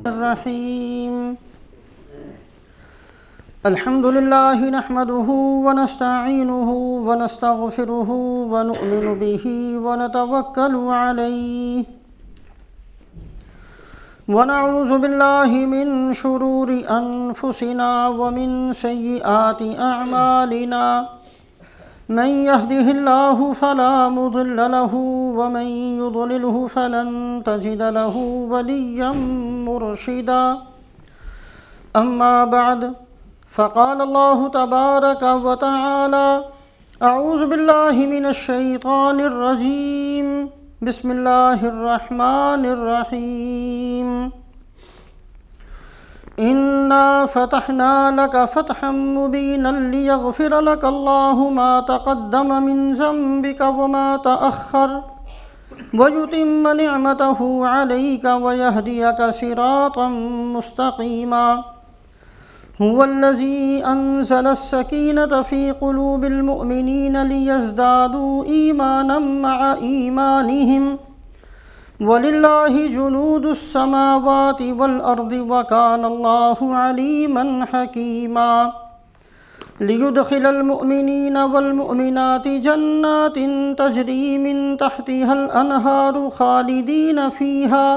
الرحيم الحمد لله نحمده ونستعينه ونستغفره ونؤمن به ونتوكل عليه ونعوذ بالله من شرور أنفسنا ومن سيئات أعمالنا من يهده الله فلا مضل له ومن يضلله فلن تجد له وليا مرشدا أما بعد فقال الله تبارك وتعالى أعوذ بالله من الشيطان الرجيم بسم الله الرحمن الرحيم إنا فتحنا لك فتحا مبينا ليغفر لك الله ما تقدم من ذنبك وما تأخر ويتم نعمته عليك ويهديك صراطا مستقيما هو الذي أنزل السكينة في قلوب المؤمنين ليزدادوا إيمانا مع إيمانهم ولله جنود السماوات والأرض وكان الله عليما حكيما ليدخل المؤمنين والمؤمنات جنات تجري من تحتها الأنهار خالدين فيها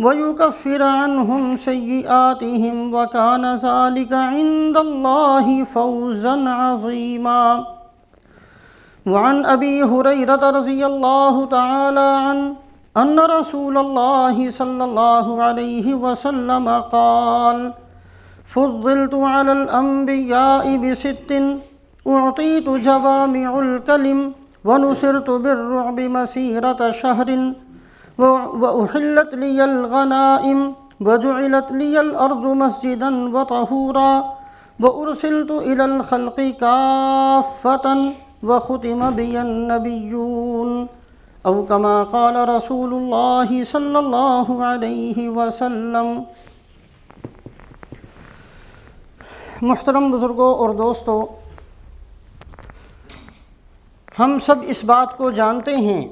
ويكفر عنهم سيئاتهم وكان ذلك عند الله فوزا عظيما وعن أبي هريرة رضي الله تعالى عنه أن رسول الله صلى الله عليه وسلم قال فضلت على الأنبياء بست أعطيت جوامع الكلم ونصرت بالرعب مسيرة شهر وأحلت لي الغنائم وجعلت لي الأرض مسجدا وطهورا وأرسلت إلى الخلق كافة وختم بي النبيون أو كما قال رسول الله صلی اللہ علیہ وسلم۔ محترم بزرگوں اور دوستو، ہم سب اس بات کو جانتے ہیں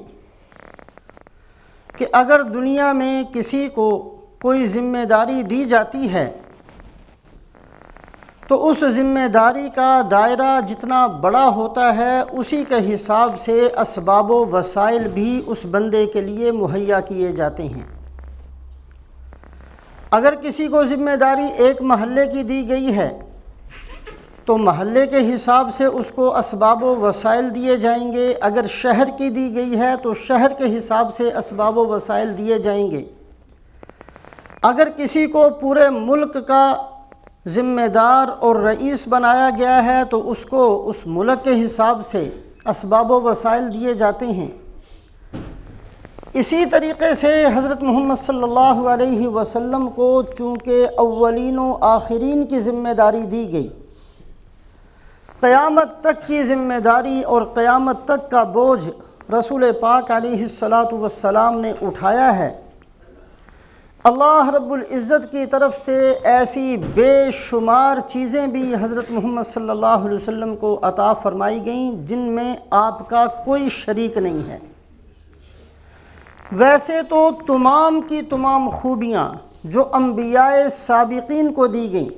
کہ اگر دنیا میں کسی کو کوئی ذمہ داری دی جاتی ہے تو اس ذمہ داری کا دائرہ جتنا بڑا ہوتا ہے اسی کے حساب سے اسباب و وسائل بھی اس بندے کے لیے مہیا کیے جاتے ہیں۔ اگر کسی کو ذمہ داری ایک محلے کی دی گئی ہے تو محلے کے حساب سے اس کو اسباب و وسائل دیے جائیں گے، اگر شہر کی دی گئی ہے تو شہر کے حساب سے اسباب و وسائل دیے جائیں گے۔ اگر کسی کو پورے ملک کا ذمہ دار اور رئیس بنایا گیا ہے تو اس کو اس ملک کے حساب سے اسباب و وسائل دیے جاتے ہیں۔ اسی طریقے سے حضرت محمد صلی اللہ علیہ وسلم کو چونکہ اولین و آخرین کی ذمہ داری دی گئی، قیامت تک کی ذمہ داری اور قیامت تک کا بوجھ رسول پاک علیہ السلام نے اٹھایا ہے۔ اللہ رب العزت کی طرف سے ایسی بے شمار چیزیں بھی حضرت محمد صلی اللہ علیہ وسلم کو عطا فرمائی گئیں جن میں آپ کا کوئی شریک نہیں ہے۔ ویسے تو تمام کی تمام خوبیاں جو انبیاء سابقین کو دی گئیں،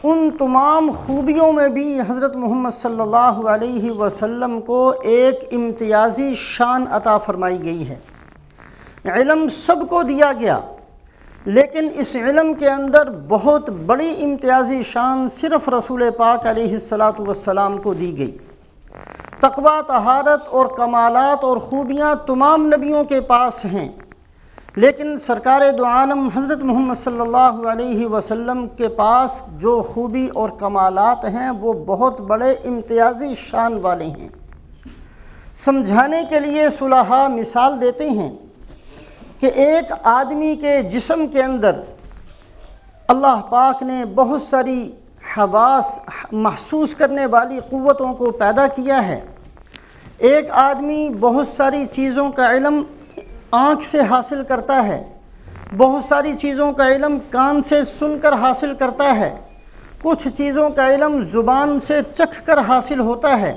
ان تمام خوبیوں میں بھی حضرت محمد صلی اللہ علیہ وسلم کو ایک امتیازی شان عطا فرمائی گئی ہے۔ علم سب کو دیا گیا، لیکن اس علم کے اندر بہت بڑی امتیازی شان صرف رسول پاک علیہ السلام کو دی گئی۔ تقویٰ، طہارت اور کمالات اور خوبیاں تمام نبیوں کے پاس ہیں، لیکن سرکار دو عالم حضرت محمد صلی اللہ علیہ وسلم کے پاس جو خوبی اور کمالات ہیں وہ بہت بڑے امتیازی شان والے ہیں۔ سمجھانے کے لیے صلحاء مثال دیتے ہیں کہ ایک آدمی کے جسم کے اندر اللہ پاک نے بہت ساری حواس محسوس کرنے والی قوتوں کو پیدا کیا ہے۔ ایک آدمی بہت ساری چیزوں کا علم آنکھ سے حاصل کرتا ہے، بہت ساری چیزوں کا علم کان سے سن کر حاصل کرتا ہے، کچھ چیزوں کا علم زبان سے چکھ کر حاصل ہوتا ہے۔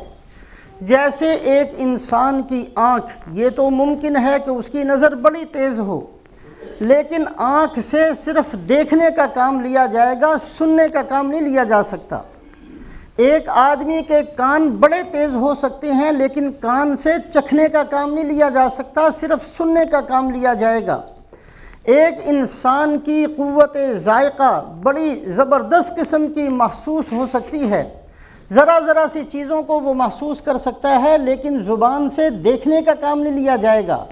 جیسے ایک انسان کی آنکھ، یہ تو ممکن ہے کہ اس کی نظر بڑی تیز ہو، لیکن آنکھ سے صرف دیکھنے کا کام لیا جائے گا، سننے کا کام نہیں لیا جا سکتا۔ ایک آدمی کے کان بڑے تیز ہو سکتے ہیں لیکن کان سے چکھنے کا کام نہیں لیا جا سکتا، صرف سننے کا کام لیا جائے گا۔ ایک انسان کی قوت ذائقہ بڑی زبردست قسم کی محسوس ہو سکتی ہے، ذرا ذرا سی چیزوں کو وہ محسوس کر سکتا ہے، لیکن زبان سے دیکھنے کا کام نہیں لیا جائے گا۔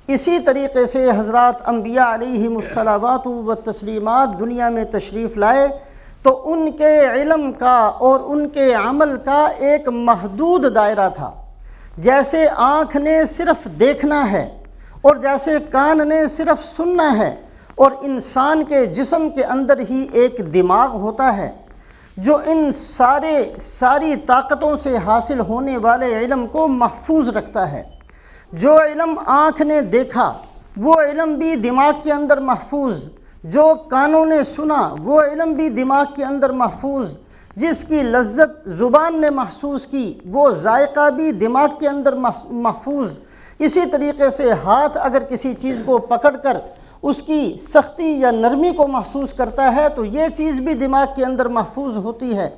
اسی طریقے سے حضرات انبیاء علیہم الصلوات و تسلیمات دنیا میں تشریف لائے تو ان کے علم کا اور ان کے عمل کا ایک محدود دائرہ تھا۔ جیسے آنکھ نے صرف دیکھنا ہے اور جیسے کان نے صرف سننا ہے، اور انسان کے جسم کے اندر ہی ایک دماغ ہوتا ہے جو ان ساری طاقتوں سے حاصل ہونے والے علم کو محفوظ رکھتا ہے۔ جو علم آنکھ نے دیکھا وہ علم بھی دماغ کے اندر محفوظ، جو کانوں نے سنا وہ علم بھی دماغ کے اندر محفوظ، جس کی لذت زبان نے محسوس کی وہ ذائقہ بھی دماغ کے اندر محفوظ۔ اسی طریقے سے ہاتھ اگر کسی چیز کو پکڑ کر اس کی سختی یا نرمی کو محسوس کرتا ہے تو یہ چیز بھی دماغ کے اندر محفوظ ہوتی ہے۔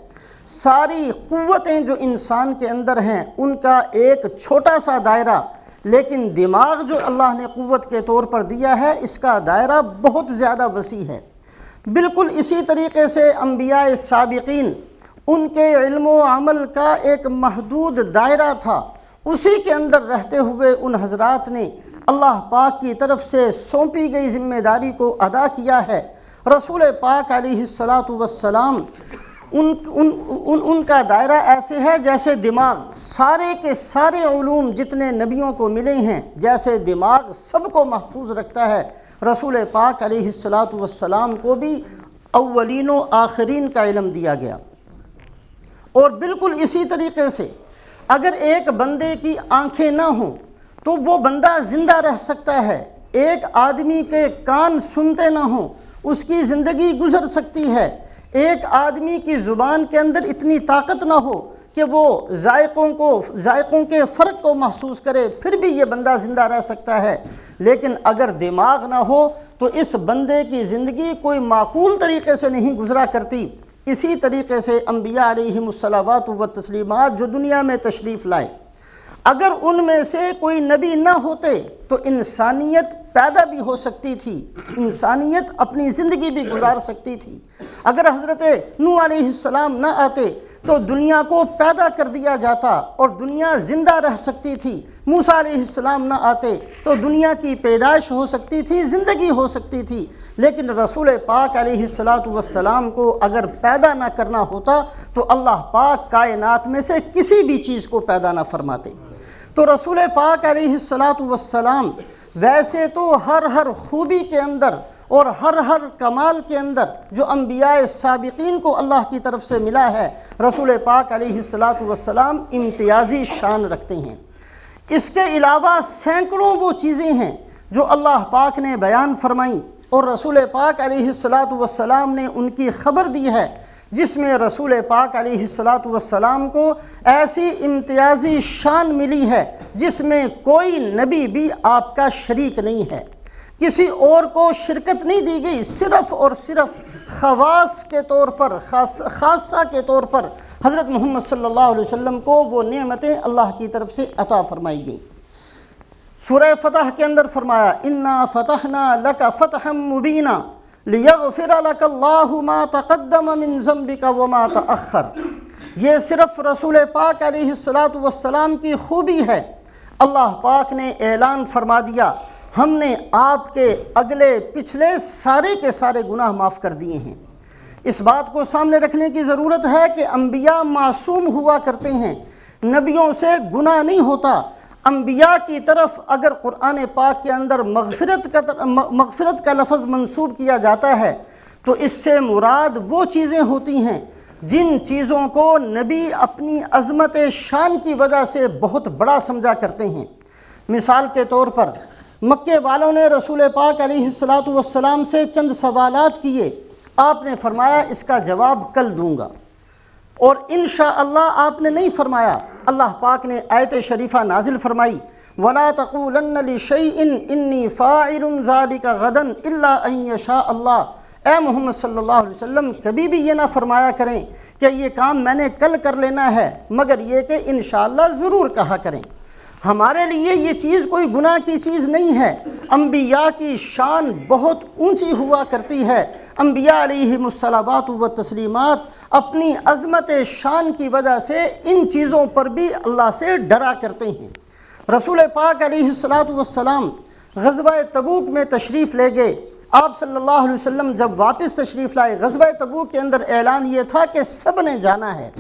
ساری قوتیں جو انسان کے اندر ہیں ان کا ایک چھوٹا سا دائرہ، لیکن دماغ جو اللہ نے قوت کے طور پر دیا ہے اس کا دائرہ بہت زیادہ وسیع ہے۔ بالکل اسی طریقے سے انبیاء سابقین، ان کے علم و عمل کا ایک محدود دائرہ تھا، اسی کے اندر رہتے ہوئے ان حضرات نے اللہ پاک کی طرف سے سونپی گئی ذمہ داری کو ادا کیا ہے۔ رسول پاک علیہ الصلاۃ والسلام ان کا دائرہ ایسے ہے جیسے دماغ سارے کے سارے علوم جتنے نبیوں کو ملے ہیں، جیسے دماغ سب کو محفوظ رکھتا ہے، رسول پاک علیہ الصلاۃ والسلام کو بھی اولین و آخرین کا علم دیا گیا۔ اور بالکل اسی طریقے سے اگر ایک بندے کی آنکھیں نہ ہوں تو وہ بندہ زندہ رہ سکتا ہے، ایک آدمی کے کان سنتے نہ ہوں اس کی زندگی گزر سکتی ہے، ایک آدمی کی زبان کے اندر اتنی طاقت نہ ہو کہ وہ ذائقوں کے فرق کو محسوس کرے، پھر بھی یہ بندہ زندہ رہ سکتا ہے۔ لیکن اگر دماغ نہ ہو تو اس بندے کی زندگی کوئی معقول طریقے سے نہیں گزرا کرتی۔ اسی طریقے سے انبیاء علیہم الصلوات و تسلیمات جو دنیا میں تشریف لائے، اگر ان میں سے کوئی نبی نہ ہوتے تو انسانیت پیدا بھی ہو سکتی تھی، انسانیت اپنی زندگی بھی گزار سکتی تھی۔ اگر حضرت نوح علیہ السلام نہ آتے تو دنیا کو پیدا کر دیا جاتا اور دنیا زندہ رہ سکتی تھی۔ موسیٰ علیہ السلام نہ آتے تو دنیا کی پیدائش ہو سکتی تھی، زندگی ہو سکتی تھی، لیکن رسول پاک علیہ السلام کو اگر پیدا نہ کرنا ہوتا تو اللہ پاک کائنات میں سے کسی بھی چیز کو پیدا نہ فرماتے۔ تو رسول پاک علیہ السلام ویسے تو ہر خوبی کے اندر اور ہر کمال کے اندر جو انبیاء سابقین کو اللہ کی طرف سے ملا ہے، رسول پاک علیہ السلام امتیازی شان رکھتے ہیں۔ اس کے علاوہ سینکڑوں وہ چیزیں ہیں جو اللہ پاک نے بیان فرمائیں اور رسول پاک علیہ السلام نے ان کی خبر دی ہے، جس میں رسول پاک علیہ السلام کو ایسی امتیازی شان ملی ہے جس میں کوئی نبی بھی آپ کا شریک نہیں ہے، کسی اور کو شرکت نہیں دی گئی، صرف اور صرف خواص کے طور پر، خاصہ کے طور پر حضرت محمد صلی اللہ علیہ وسلم کو وہ نعمتیں اللہ کی طرف سے عطا فرمائی گئیں۔ سورہ فتح کے اندر فرمایا اِنَّا فَتَحْنَا لَكَ فَتْحًا مُبِينًا لِيَغْفِرَ لَكَ اللَّهُ مَا تَقَدَّمَ مِن ذَنبِكَ وَمَا تَأَخَّرَ۔ یہ صرف رسول پاک علیہ السلام کی خوبی ہے۔ اللہ پاک نے اعلان فرما دیا، ہم نے آپ کے اگلے پچھلے سارے کے سارے گناہ معاف کر دیے ہیں۔ اس بات کو سامنے رکھنے کی ضرورت ہے کہ انبیاء معصوم ہوا کرتے ہیں، نبیوں سے گناہ نہیں ہوتا۔ انبیاء کی طرف اگر قرآن پاک کے اندر مغفرت کا لفظ منسوب کیا جاتا ہے تو اس سے مراد وہ چیزیں ہوتی ہیں جن چیزوں کو نبی اپنی عظمت شان کی وجہ سے بہت بڑا سمجھا کرتے ہیں۔ مثال کے طور پر مکے والوں نے رسول پاک علیہ السلام سے چند سوالات کیے، آپ نے فرمایا اس کا جواب کل دوں گا، اور انشاءاللہ آپ نے نہیں فرمایا۔ اللہ پاک نے آیت شریفہ نازل فرمائی ولا تقولن لشيء انی فاعل ذلك غدا الا ان یشاء اللہ، اے محمد صلی اللہ علیہ وسلم کبھی بھی یہ نہ فرمایا کریں کہ یہ کام میں نے کل کر لینا ہے، مگر یہ کہ انشاءاللہ ضرور کہا کریں۔ ہمارے لیے یہ چیز کوئی گناہ کی چیز نہیں ہے۔ انبیاء کی شان بہت اونچی ہوا کرتی ہے۔ انبیاء علیہم الصلوات و تسلیمات اپنی عظمت شان کی وجہ سے ان چیزوں پر بھی اللہ سے ڈرا کرتے ہیں۔ رسول پاک علیہ الصلوۃ والسلام غزوہ تبوک میں تشریف لے گئے۔ آپ صلی اللہ علیہ وسلم جب واپس تشریف لائے، غزوہ تبوک کے اندر اعلان یہ تھا کہ سب نے جانا ہے۔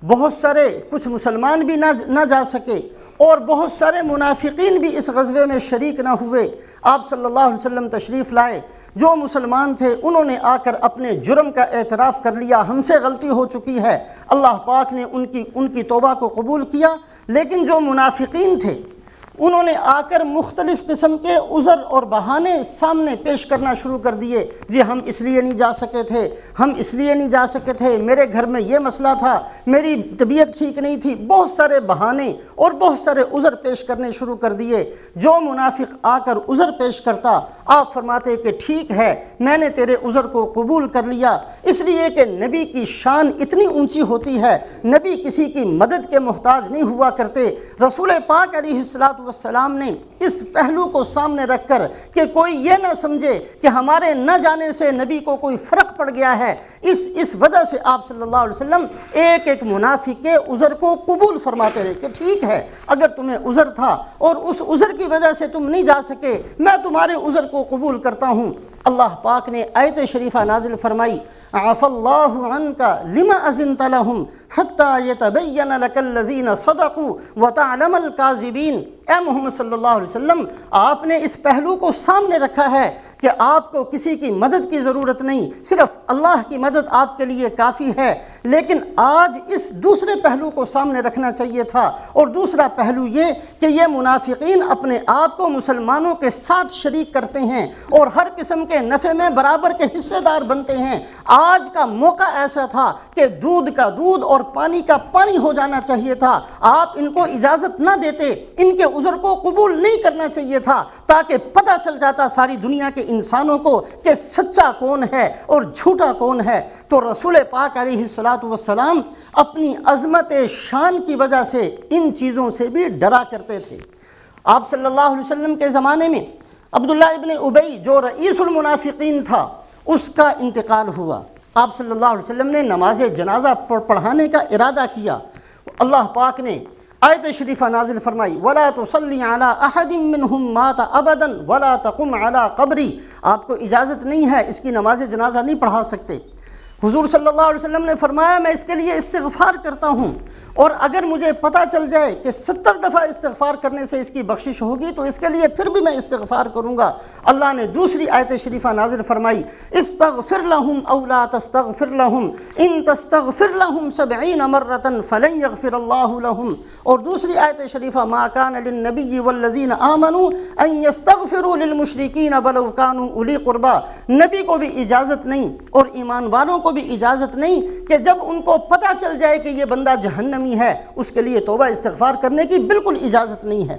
بہت سارے کچھ مسلمان بھی نہ جا سکے اور بہت سارے منافقین بھی اس غزوے میں شریک نہ ہوئے۔ آپ صلی اللہ علیہ وسلم تشریف لائے، جو مسلمان تھے انہوں نے آ کر اپنے جرم کا اعتراف کر لیا، ہم سے غلطی ہو چکی ہے۔ اللہ پاک نے ان کی توبہ کو قبول کیا۔ لیکن جو منافقین تھے انہوں نے آ کر مختلف قسم کے عذر اور بہانے سامنے پیش کرنا شروع کر دیے۔ جی ہم اس لیے نہیں جا سکے تھے، ہم اس لیے نہیں جا سکے تھے، میرے گھر میں یہ مسئلہ تھا، میری طبیعت ٹھیک نہیں تھی، بہت سارے بہانے اور بہت سارے عذر پیش کرنے شروع کر دیے۔ جو منافق آ کر عذر پیش کرتا، آپ فرماتے کہ ٹھیک ہے میں نے تیرے عذر کو قبول کر لیا، اس لیے کہ نبی کی شان اتنی اونچی ہوتی ہے، نبی کسی کی مدد کے محتاج نہیں ہوا کرتے۔ رسول پاک علیہ السلام نے اس پہلو کو سامنے رکھ کر کہ کوئی یہ نہ سمجھے کہ ہمارے نہ جانے سے نبی کو کوئی فرق پڑ گیا ہے، اس وجہ سے آپ صلی اللہ علیہ وسلم ایک ایک منافق کے عذر کو قبول فرماتے رہے کہ ٹھیک ہے اگر تمہیں عذر تھا اور اس عذر کی وجہ سے تم نہیں جا سکے، میں تمہارے عذر کو قبول کرتا ہوں۔ اللہ پاک نے آیت شریفہ نازل فرمائی، عفا اللہ عنک لما اذنت لهم حتی یتبین لک الذین صدقوا وتعلم الکاذبین۔ اے محمد صلی اللہ علیہ وسلم، آپ نے اس پہلو کو سامنے رکھا ہے کہ آپ کو کسی کی مدد کی ضرورت نہیں، صرف اللہ کی مدد آپ کے لیے کافی ہے۔ لیکن آج اس دوسرے پہلو کو سامنے رکھنا چاہیے تھا، اور دوسرا پہلو یہ کہ یہ منافقین اپنے آپ کو مسلمانوں کے ساتھ شریک کرتے ہیں اور ہر قسم کے نفع میں برابر کے حصے دار بنتے ہیں۔ آج کا موقع ایسا تھا کہ دودھ کا دودھ اور پانی کا پانی ہو جانا چاہیے تھا۔ آپ ان کو اجازت نہ دیتے، ان کے عذر کو قبول نہیں کرنا چاہیے تھا، تاکہ پتہ چل جاتا ساری دنیا کے انسانوں کو کہ سچا کون ہے اور جھوٹا کون ہے۔ تو رسول پاک علیہ الصلوۃ والسلام اپنی عظمت شان کی وجہ سے ان چیزوں سے بھی ڈرا کرتے تھے۔ آپ صلی اللہ علیہ وسلم کے زمانے میں عبداللہ ابن ابی جو رئیس المنافقین تھا، اس کا انتقال ہوا۔ آپ صلی اللہ علیہ وسلم نے نماز جنازہ پڑھانے کا ارادہ کیا۔ اللہ پاک نے آیت شریفہ نازل فرمائی، وَلَا تُصَلِّ عَلَىٰ أَحَدٍ مِّنْهُمْ مَاتَ أَبَدًا وَلَا تَقُمْ عَلَىٰ قَبْرِي۔ آپ کو اجازت نہیں ہے، اس کی نماز جنازہ نہیں پڑھا سکتے۔ حضور صلی اللہ علیہ وسلم نے فرمایا میں اس کے لیے استغفار کرتا ہوں، اور اگر مجھے پتہ چل جائے کہ 70 دفعہ استغفار کرنے سے اس کی بخشش ہوگی تو اس کے لیے پھر بھی میں استغفار کروں گا۔ اللہ نے دوسری آیت شریفہ نازل فرمائی، استغفر لهم او لا تستغفر لهم ان تستغفر لهم 70 مرة فلن يغفر الله لهم۔ اور دوسری آیت شریفہ، ما كان للنبي والذين آمنوا ان يستغفروا للمشركين ولو كانوا اولي قربى۔ نبی کو بھی اجازت نہیں اور ایمان والوں کو بھی اجازت نہیں کہ جب ان کو پتہ چل جائے کہ یہ بندہ جہنم ہے، اس کے لیے توبہ استغفار کرنے کی بالکل اجازت نہیں ہے۔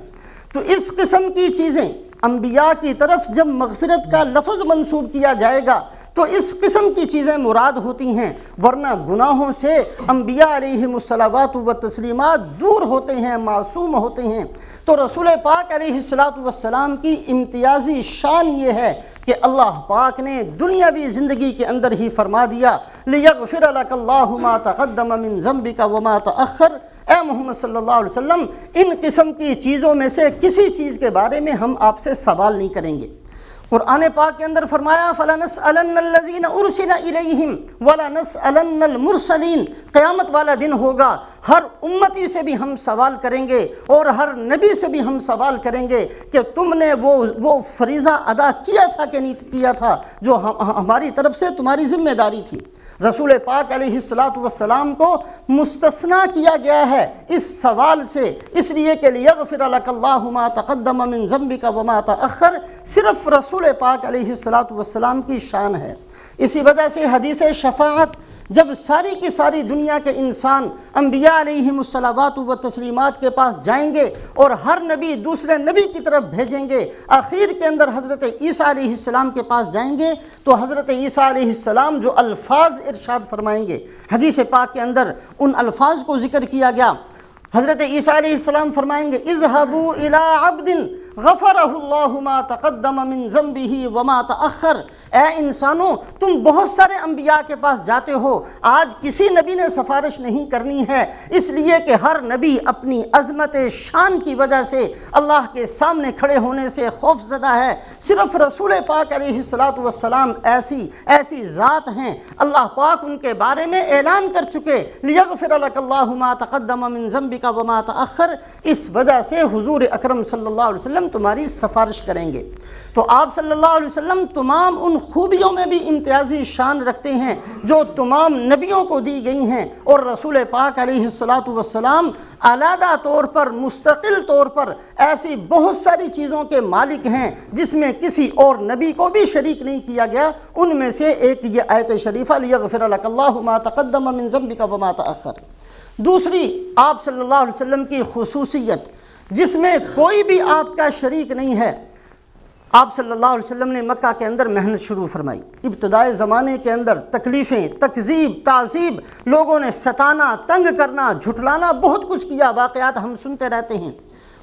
تو اس قسم کی چیزیں انبیاء کی طرف جب مغفرت کا لفظ منسوب کیا جائے گا تو اس قسم کی چیزیں مراد ہوتی ہیں، ورنہ گناہوں سے انبیاء علیہم الصلوات و تسلیمات دور ہوتے ہیں، معصوم ہوتے ہیں۔ تو رسول پاک علیہ الصلوۃ والسلام کی امتیازی شان یہ ہے کہ اللہ پاک نے دنیاوی زندگی کے اندر ہی فرما دیا، لِيَغْفِرَ لَكَ اللَّهُ مَا تَقَدَّمَ مِن ذَنبِكَ وَمَا تَأَخَّرَ۔ اے محمد صلی اللہ علیہ وسلم، ان قسم کی چیزوں میں سے کسی چیز کے بارے میں ہم آپ سے سوال نہیں کریں گے۔ قرآن پاک کے اندر فرمایا، فَلَنَسْأَلَنَّ الَّذِينَ أُرْسِلَ إِلَيْهِمْ وَلَنَسْأَلَنَّ الْمُرْسَلِينَ۔ قیامت والا دن ہوگا، ہر امتی سے بھی ہم سوال کریں گے اور ہر نبی سے بھی ہم سوال کریں گے کہ تم نے وہ فریضہ ادا کیا تھا کہ نہیں کیا تھا جو ہماری طرف سے تمہاری ذمہ داری تھی۔ رسول پاک علیہ الصلوۃ والسلام کو مستثنیٰ کیا گیا ہے اس سوال سے، اس لیے کہ لیغفر لک اللہ ما تقدم من ذنبک وما تأخر صرف رسول پاک علیہ الصلوۃ والسلام کی شان ہے۔ اسی وجہ سے حدیث شفاعت جب ساری کی ساری دنیا کے انسان انبیاء علیہم الصلوات و تسلیمات کے پاس جائیں گے اور ہر نبی دوسرے نبی کی طرف بھیجیں گے، آخر کے اندر حضرت عیسیٰ علیہ السلام کے پاس جائیں گے تو حضرت عیسیٰ علیہ السلام جو الفاظ ارشاد فرمائیں گے، حدیث پاک کے اندر ان الفاظ کو ذکر کیا گیا۔ حضرت عیسیٰ علیہ السلام فرمائیں گے اذهبوا الى عبد غفرہ اللہ ما تقدم من ذنبہ وما تأخر، اے انسانوں تم بہت سارے انبیاء کے پاس جاتے ہو، آج کسی نبی نے سفارش نہیں کرنی ہے، اس لیے کہ ہر نبی اپنی عظمت شان کی وجہ سے اللہ کے سامنے کھڑے ہونے سے خوف زدہ ہے، صرف رسول پاک علیہ السلام ایسی ذات ہیں اللہ پاک ان کے بارے میں اعلان کر چکے لیغفر لک اللہ ما تقدم من ذنبک وما تأخر، اس وجہ سے حضور اکرم صلی اللہ علیہ وسلم تمہاری سفارش کریں گے۔ تو آپ صلی اللہ علیہ وسلم تمام ان خوبیوں میں بھی امتیازی شان رکھتے ہیں جو تمام نبیوں کو دی گئی ہیں، اور رسول پاک علیہ السلام علیحدہ طور پر مستقل طور پر ایسی بہت ساری چیزوں کے مالک ہیں جس میں کسی اور نبی کو بھی شریک نہیں کیا گیا۔ ان میں سے ایک یہ آیت شریفہ لیغفر لک اللہ ما تقدم من ذنبک وما تأخر۔ دوسری آپ صلی اللہ علیہ وسلم کی خصوصیت جس میں کوئی بھی آپ کا شریک نہیں ہے، آپ صلی اللہ علیہ وسلم نے مکہ کے اندر محنت شروع فرمائی، ابتدائی زمانے کے اندر تکلیفیں، تکذیب، تعذیب، لوگوں نے ستانا، تنگ کرنا، جھٹلانا، بہت کچھ کیا، واقعات ہم سنتے رہتے ہیں۔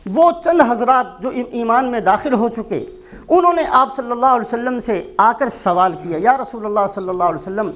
وہ چند حضرات جو ایمان میں داخل ہو چکے، انہوں نے آپ صلی اللہ علیہ وسلم سے آ کر سوال کیا، یا رسول اللہ صلی اللہ علیہ وسلم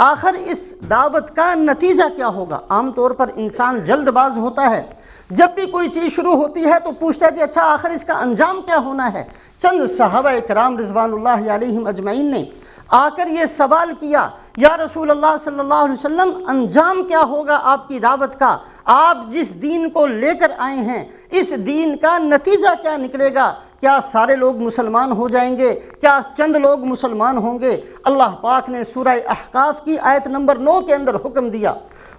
آخر اس دعوت کا نتیجہ کیا ہوگا؟ عام طور پر انسان جلد باز ہوتا ہے، جب بھی کوئی چیز شروع ہوتی ہے تو پوچھتا ہے کہ اچھا آخر اس کا انجام کیا ہونا ہے۔ چند صحابہ کرام رضوان اللہ علیہم اجمعین نے آ کر یہ سوال کیا، یا رسول اللہ صلی اللہ علیہ وسلم انجام کیا ہوگا آپ کی دعوت کا؟ آپ جس دین کو لے کر آئے ہیں اس دین کا نتیجہ کیا نکلے گا؟ کیا سارے لوگ مسلمان ہو جائیں گے؟ کیا چند لوگ مسلمان ہوں گے؟ اللہ پاک نے سورہ احقاف کی آیت نمبر 9 کے اندر حکم دیا،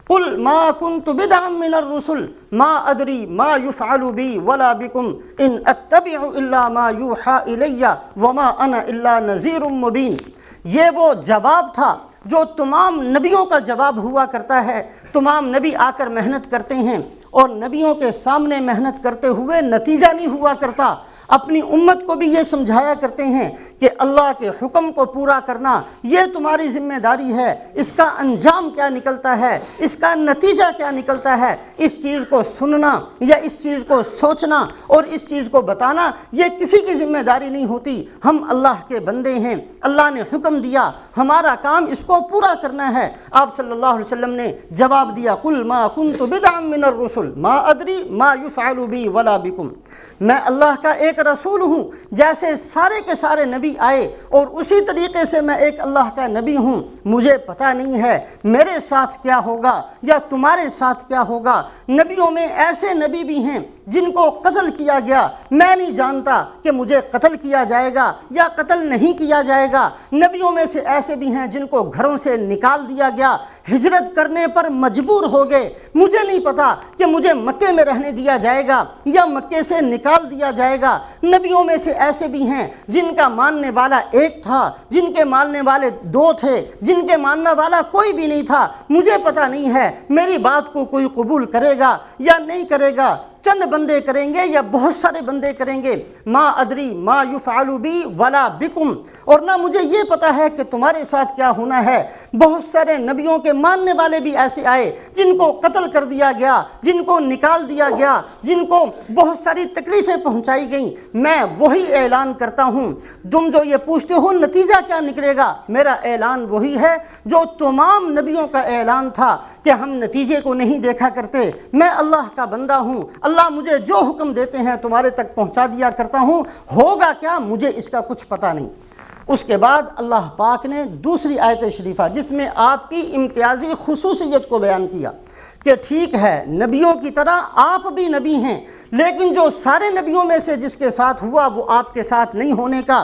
قل ما كنت بدعا من الرسل ما ادری ما يفعل بی ولا بکم ان اتبع الا ما یوحى الی وما انا الا نذیر مبین۔ یہ وہ جواب تھا جو تمام نبیوں کا جواب ہوا کرتا ہے۔ تمام نبی آ کر محنت کرتے ہیں اور نبیوں کے سامنے محنت کرتے ہوئے نتیجہ نہیں ہوا کرتا، اپنی امت کو بھی یہ سمجھایا کرتے ہیں کہ اللہ کے حکم کو پورا کرنا یہ تمہاری ذمہ داری ہے، اس کا انجام کیا نکلتا ہے، اس کا نتیجہ کیا نکلتا ہے، اس چیز کو سننا یا اس چیز کو سوچنا اور اس چیز کو بتانا یہ کسی کی ذمہ داری نہیں ہوتی۔ ہم اللہ کے بندے ہیں، اللہ نے حکم دیا، ہمارا کام اس کو پورا کرنا ہے۔ آپ صلی اللہ علیہ وسلم نے جواب دیا، قل ما كنت بدعا من الرسل ما ادری ما يفعل بی ولا بکم، میں اللہ کا ایک رسول ہوں، جیسے سارے کے سارے نبی آئے اور اسی طریقے سے میں ایک اللہ کا نبی ہوں، مجھے پتہ نہیں ہے میرے ساتھ کیا ہوگا یا تمہارے ساتھ کیا ہوگا۔ نبیوں میں ایسے نبی بھی ہیں جن کو قتل کیا گیا، میں نہیں جانتا کہ مجھے قتل کیا جائے گا یا قتل نہیں کیا جائے گا۔ نبیوں میں سے ایسے بھی ہیں جن کو گھروں سے نکال دیا گیا، ہجرت کرنے پر مجبور ہو گئے، مجھے نہیں پتا کہ مجھے مکے میں رہنے دیا جائے گا یا مکے سے نکال دیا جائے گا۔ نبیوں میں سے ایسے بھی ہیں جن کا ماننے والا ایک تھا، جن کے ماننے والے 2 تھے، جن کے ماننے والا کوئی بھی نہیں تھا، مجھے پتہ نہیں ہے میری بات کو کوئی قبول کرے گا یا نہیں کرے گا۔ چند بندے کریں گے یا بہت سارے بندے کریں گے، ما ادری ما یفعل بی ولا بکم، اور نہ مجھے یہ پتہ ہے کہ تمہارے ساتھ کیا ہونا ہے۔ بہت سارے نبیوں کے ماننے والے بھی ایسے آئے جن کو قتل کر دیا گیا، جن کو نکال دیا گیا، جن کو بہت ساری تکلیفیں پہنچائی گئیں۔ میں وہی اعلان کرتا ہوں، تم جو یہ پوچھتے ہو نتیجہ کیا نکلے گا، میرا اعلان وہی ہے جو تمام نبیوں کا اعلان تھا کہ ہم نتیجے کو نہیں دیکھا کرتے، میں اللہ کا بندہ ہوں، اللہ مجھے جو حکم دیتے ہیں تمہارے تک پہنچا دیا کرتا ہوں، ہوگا کیا مجھے اس کا کچھ پتہ نہیں۔ اس کے بعد اللہ پاک نے دوسری آیت شریفہ جس میں آپ کی امتیازی خصوصیت کو بیان کیا کہ ٹھیک ہے نبیوں کی طرح آپ بھی نبی ہیں، لیکن جو سارے نبیوں میں سے جس کے ساتھ ہوا وہ آپ کے ساتھ نہیں ہونے کا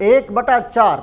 1/4,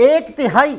1/3,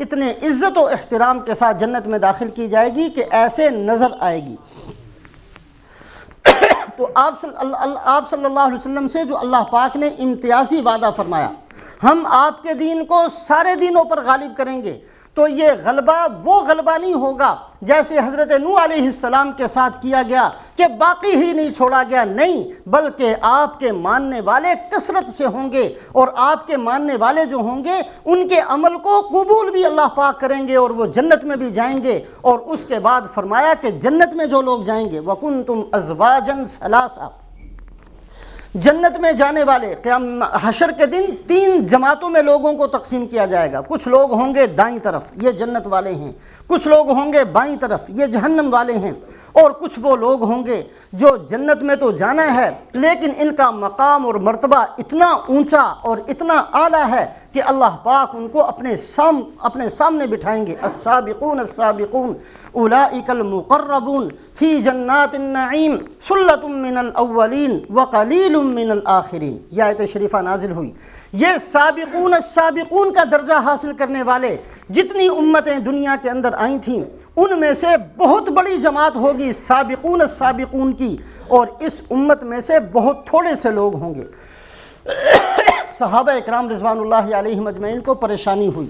اتنے عزت و احترام کے ساتھ جنت میں داخل کی جائے گی کہ ایسے نظر آئے گی۔ تو آپ صلی اللہ علیہ وسلم سے جو اللہ پاک نے امتیازی وعدہ فرمایا، ہم آپ کے دین کو سارے دینوں پر غالب کریں گے، تو یہ غلبہ وہ غلبہ نہیں ہوگا جیسے حضرت نوح علیہ السلام کے ساتھ کیا گیا کہ باقی ہی نہیں چھوڑا گیا، نہیں، بلکہ آپ کے ماننے والے کثرت سے ہوں گے، اور آپ کے ماننے والے جو ہوں گے ان کے عمل کو قبول بھی اللہ پاک کریں گے اور وہ جنت میں بھی جائیں گے۔ اور اس کے بعد فرمایا کہ جنت میں جو لوگ جائیں گے وَكُنْتُمْ أَزْوَاجًا ثَلَاثًا، جنت میں جانے والے قیام حشر کے دن 3 جماعتوں میں لوگوں کو تقسیم کیا جائے گا۔ کچھ لوگ ہوں گے دائیں طرف، یہ جنت والے ہیں، کچھ لوگ ہوں گے بائیں طرف، یہ جہنم والے ہیں، اور کچھ وہ لوگ ہوں گے جو جنت میں تو جانا ہے لیکن ان کا مقام اور مرتبہ اتنا اونچا اور اتنا اعلیٰ ہے کہ اللہ پاک ان کو اپنے سامنے بٹھائیں گے۔ السابقون السابقون اولئک المقربون فی جنات النعیم ثلۃ من الاولین وقلیل من الآخرین۔ یہ آیت شریفہ نازل ہوئی۔ یہ سابقون السابقون کا درجہ حاصل کرنے والے جتنی امتیں دنیا کے اندر آئی تھیں ان میں سے بہت بڑی جماعت ہوگی سابقون السابقون کی، اور اس امت میں سے بہت تھوڑے سے لوگ ہوں گے۔ صحابہ اکرام رضوان اللہ علیہم اجمعین کو پریشانی ہوئی۔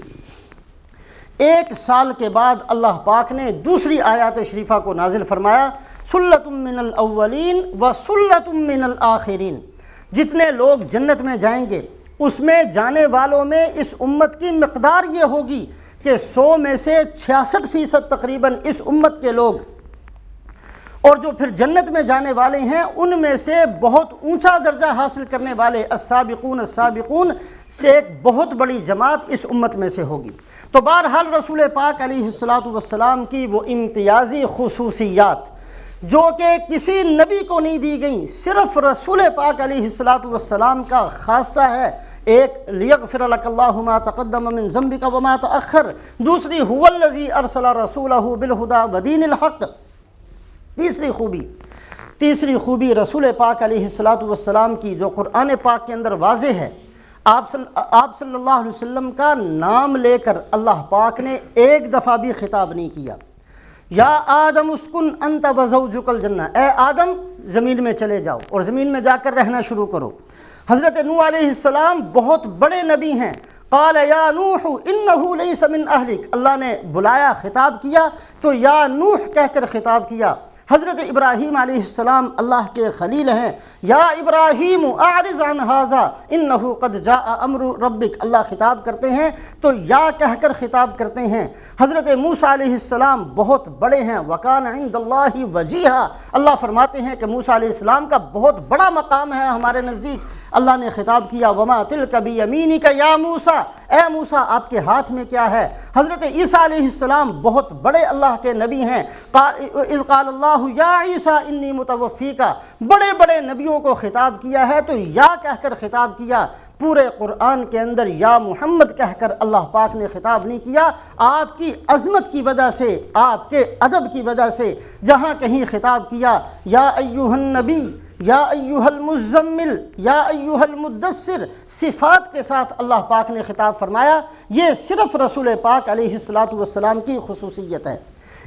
1 سال کے بعد اللہ پاک نے دوسری آیات شریفہ کو نازل فرمایا، ثلۃ من الاولین وثلۃ من الآخرین۔ جتنے لوگ جنت میں جائیں گے اس میں جانے والوں میں اس امت کی مقدار یہ ہوگی کہ 100 میں سے 66% تقریباً اس امت کے لوگ، اور جو پھر جنت میں جانے والے ہیں ان میں سے بہت اونچا درجہ حاصل کرنے والے السابقون السابقون سے ایک بہت بڑی جماعت اس امت میں سے ہوگی۔ تو بہرحال رسول پاک علیہ الصلاۃ کی وہ امتیازی خصوصیات جو کہ کسی نبی کو نہیں دی گئیں، صرف رسول پاک علیہ الصلاۃ کا خاصہ ہے۔ ایک لیغفر لک اللہ ما تقدم من ذنبک وما تأخر، دوسری هو الذی ارسل رسولہ بالہدی ودین الحق۔ تیسری خوبی رسول پاک علیہ الصلاۃ کی جو قرآن پاک کے اندر واضح ہے، آپ صلی اللہ علیہ وسلم کا نام لے کر اللہ پاک نے ایک دفعہ بھی خطاب نہیں کیا۔ یا آدم اسکن انت وزوجک الجنہ، اے آدم زمین میں چلے جاؤ اور زمین میں جا کر رہنا شروع کرو۔ حضرت نوح علیہ السلام بہت بڑے نبی ہیں۔ قال یا نوح انہ لیس من اہلک، اللہ نے بلایا، خطاب کیا تو یا نوح کہہ کر خطاب کیا۔ حضرت ابراہیم علیہ السلام اللہ کے خلیل ہیں، یا ابراہیم اعرض عن ھذا انہ قد جاء امر ربک، اللہ خطاب کرتے ہیں تو یا کہہ کر خطاب کرتے ہیں۔ حضرت موسیٰ علیہ السلام بہت بڑے ہیں، وکان عند اللہ وجیہا، اللہ فرماتے ہیں کہ موسیٰ علیہ السلام کا بہت بڑا مقام ہے ہمارے نزدیک۔ اللہ نے خطاب کیا وما تلک بیمینک یا موسیٰ، اے موسیٰ آپ کے ہاتھ میں کیا ہے۔ حضرت عیسیٰ علیہ السلام بہت بڑے اللہ کے نبی ہیں۔ اذ قال اللہ یا عیسیٰ انی متوفیک، بڑے بڑے نبیوں کو خطاب کیا ہے تو یا کہہ کر خطاب کیا۔ پورے قرآن کے اندر یا محمد کہہ کر اللہ پاک نے خطاب نہیں کیا۔ آپ کی عظمت کی وجہ سے، آپ کے ادب کی وجہ سے جہاں کہیں خطاب کیا یا ایھا النبی، یا ایھا المزمل، یا ایھا المدثر، صفات کے ساتھ اللہ پاک نے خطاب فرمایا۔ یہ صرف رسول پاک علیہ الصلاۃ کی خصوصیت ہے۔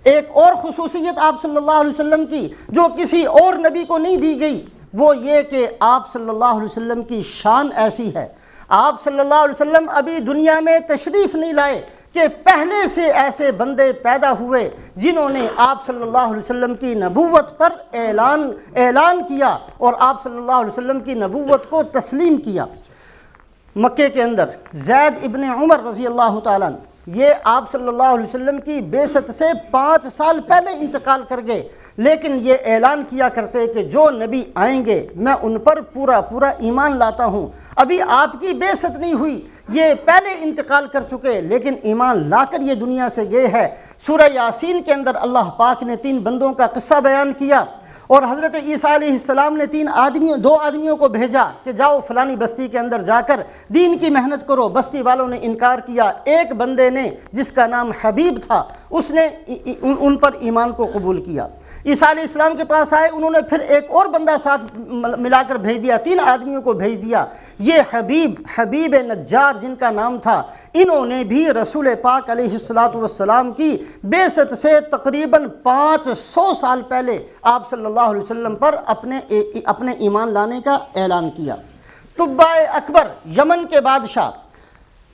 ایک اور خصوصیت آپ صلی اللہ علیہ وسلم کی جو کسی اور نبی کو نہیں دی گئی، وہ یہ کہ آپ صلی اللہ علیہ وسلم کی شان ایسی ہے، آپ صلی اللہ علیہ وسلم ابھی دنیا میں تشریف نہیں لائے کہ پہلے سے ایسے بندے پیدا ہوئے جنہوں نے آپ صلی اللہ علیہ وسلم کی نبوت پر اعلان کیا اور آپ صلی اللہ علیہ وسلم کی نبوت کو تسلیم کیا۔ مکے کے اندر زید ابن عمر رضی اللہ تعالیٰ یہ آپ صلی اللہ علیہ وسلم کی بعثت سے 5 سال پہلے انتقال کر گئے، لیکن یہ اعلان کیا کرتے کہ جو نبی آئیں گے میں ان پر پورا ایمان لاتا ہوں۔ ابھی آپ کی بعثت نہیں ہوئی، یہ پہلے انتقال کر چکے لیکن ایمان لا کر یہ دنیا سے گئے ہے۔ سورہ یاسین کے اندر اللہ پاک نے 3 بندوں کا قصہ بیان کیا، اور حضرت عیسیٰ علیہ السلام نے 2 آدمیوں کو بھیجا کہ جاؤ فلانی بستی کے اندر جا کر دین کی محنت کرو۔ بستی والوں نے انکار کیا۔ ایک بندے نے جس کا نام حبیب تھا اس نے ان پر ایمان کو قبول کیا۔ عیسیٰ علیہ السلام کے پاس آئے، انہوں نے پھر ایک اور بندہ ساتھ ملا کر بھیج دیا، 3 آدمیوں کو بھیج دیا۔ یہ حبیب نجار جن کا نام تھا، انہوں نے بھی رسول پاک علیہ السلام کی بعثت سے تقریباً 500 سال پہلے آپ صلی اللہ علیہ وسلم پر اپنے ایمان لانے کا اعلان کیا۔ تبع اکبر یمن کے بادشاہ،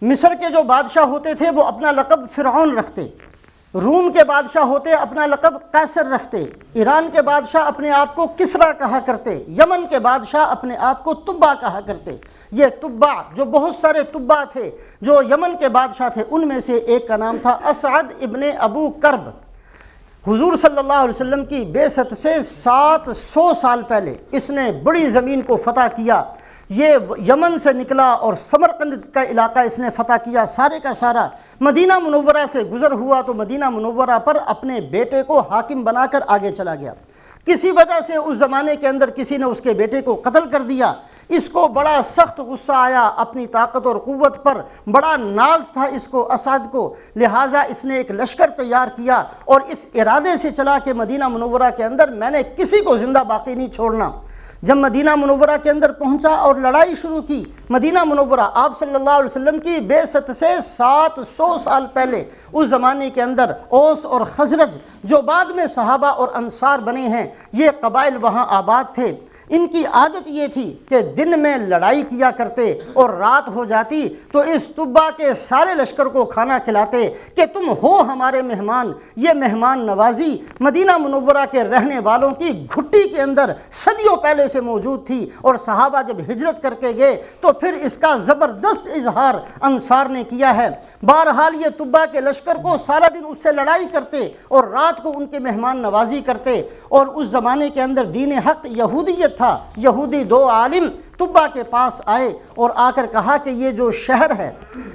مصر کے جو بادشاہ ہوتے تھے وہ اپنا لقب فرعون رکھتے، روم کے بادشاہ ہوتے اپنا لقب قیصر رکھتے، ایران کے بادشاہ اپنے آپ کو کسریٰ کہا کرتے، یمن کے بادشاہ اپنے آپ کو تبع کہا کرتے۔ یہ تبع جو بہت سارے تبع تھے جو یمن کے بادشاہ تھے، ان میں سے ایک کا نام تھا اسعد ابن ابو کرب۔ حضور صلی اللہ علیہ وسلم کی بعثت سے 700 سال پہلے اس نے بڑی زمین کو فتح کیا، یہ یمن سے نکلا اور سمرقند کا علاقہ اس نے فتح کیا، سارے کا سارا مدینہ منورہ سے گزر ہوا تو مدینہ منورہ پر اپنے بیٹے کو حاکم بنا کر آگے چلا گیا۔ کسی وجہ سے اس زمانے کے اندر کسی نے اس کے بیٹے کو قتل کر دیا، اس کو بڑا سخت غصہ آیا، اپنی طاقت اور قوت پر بڑا ناز تھا اس کو، اسعد کو، لہٰذا اس نے ایک لشکر تیار کیا اور اس ارادے سے چلا کہ مدینہ منورہ کے اندر میں نے کسی کو زندہ باقی نہیں چھوڑنا۔ جب مدینہ منورہ کے اندر پہنچا اور لڑائی شروع کی، مدینہ منورہ آپ صلی اللہ علیہ وسلم کی بعثت سے 700 سال پہلے اس زمانے کے اندر اوس اور خزرج جو بعد میں صحابہ اور انصار بنے ہیں، یہ قبائل وہاں آباد تھے۔ ان کی عادت یہ تھی کہ دن میں لڑائی کیا کرتے اور رات ہو جاتی تو اس تبع کے سارے لشکر کو کھانا کھلاتے کہ تم ہو ہمارے مہمان۔ یہ مہمان نوازی مدینہ منورہ کے رہنے والوں کی گھٹی کے اندر صدیوں پہلے سے موجود تھی، اور صحابہ جب ہجرت کر کے گئے تو پھر اس کا زبردست اظہار انصار نے کیا ہے۔ بہرحال یہ تبع کے لشکر کو سارا دن اس سے لڑائی کرتے اور رات کو ان کے مہمان نوازی کرتے، اور اس زمانے کے اندر دین حق یہودیت تھا۔ یہودی دو عالم تبع کے پاس آئے اور آ کر کہا کہ یہ جو شہر ہے،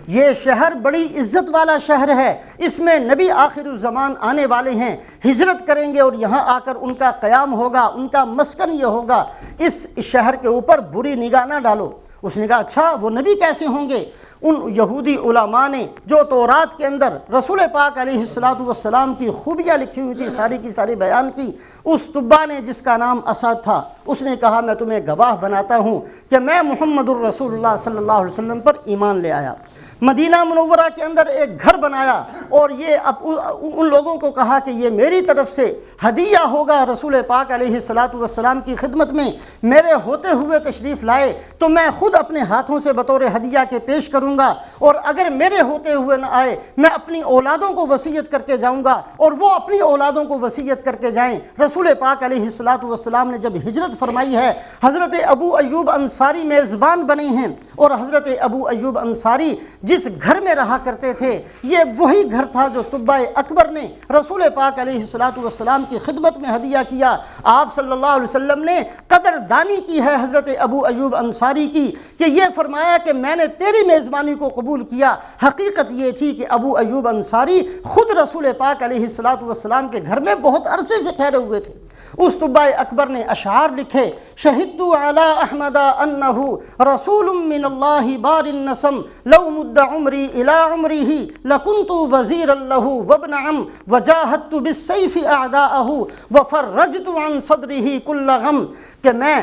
یہ شہر بڑی عزت والا شہر ہے، اس میں نبی آخر الزمان آنے والے ہیں، ہجرت کریں گے اور یہاں آ کر ان کا قیام ہوگا، ان کا مسکن یہ ہوگا، اس شہر کے اوپر بری نگاہ نہ ڈالو۔ اس نے کہا اچھا وہ نبی کیسے ہوں گے؟ ان یہودی علماء نے جو تورات کے اندر رسول پاک علیہ السلام کی خوبیاں لکھی ہوئی تھی ساری کی ساری بیان کی۔ اس تبع نے جس کا نام اسد تھا، اس نے کہا میں تمہیں گواہ بناتا ہوں کہ میں محمد الرسول اللہ صلی اللہ علیہ وسلم پر ایمان لے آیا۔ مدینہ منورہ کے اندر ایک گھر بنایا اور یہ ان لوگوں کو کہا کہ یہ میری طرف سے ہدیہ ہوگا رسول پاک علیہ السلام کی خدمت میں، میرے ہوتے ہوئے تشریف لائے تو میں خود اپنے ہاتھوں سے بطور ہدیہ کے پیش کروں گا، اور اگر میرے ہوتے ہوئے نہ آئے میں اپنی اولادوں کو وصیت کر کے جاؤں گا اور وہ اپنی اولادوں کو وصیت کر کے جائیں۔ رسول پاک علیہ السلام نے جب ہجرت فرمائی ہے، حضرت ابو ایوب انصاری میزبان بنے ہیں، اور حضرت ابو ایوب انصاری جس گھر میں رہا کرتے تھے یہ وہی گھر تھا جو تبع اکبر نے رسول پاک علیہ السلام کی خدمت میں ہدیہ کیا۔ آپ صلی اللہ علیہ وسلم نے قدردانی کی ہے حضرت ابو ایوب انصاری کی کہ یہ فرمایا کہ میں نے تیری میزبانی کو قبول کیا۔ حقیقت یہ تھی کہ ابو ایوب انصاری خود رسول پاک علیہ السلام کے گھر میں بہت عرصے سے ٹھہرے ہوئے تھے۔ اس تبع اکبر نے اشعار لکھے، شہدت علی احمد انہ رسول من اللہ بار النسم لو مد عمری الی عمرہ لکنت وزیرا لہ وابن عم وجاہدت بالسیف اعداءہ وفرجت عن صدرہ کل غم، کہ میں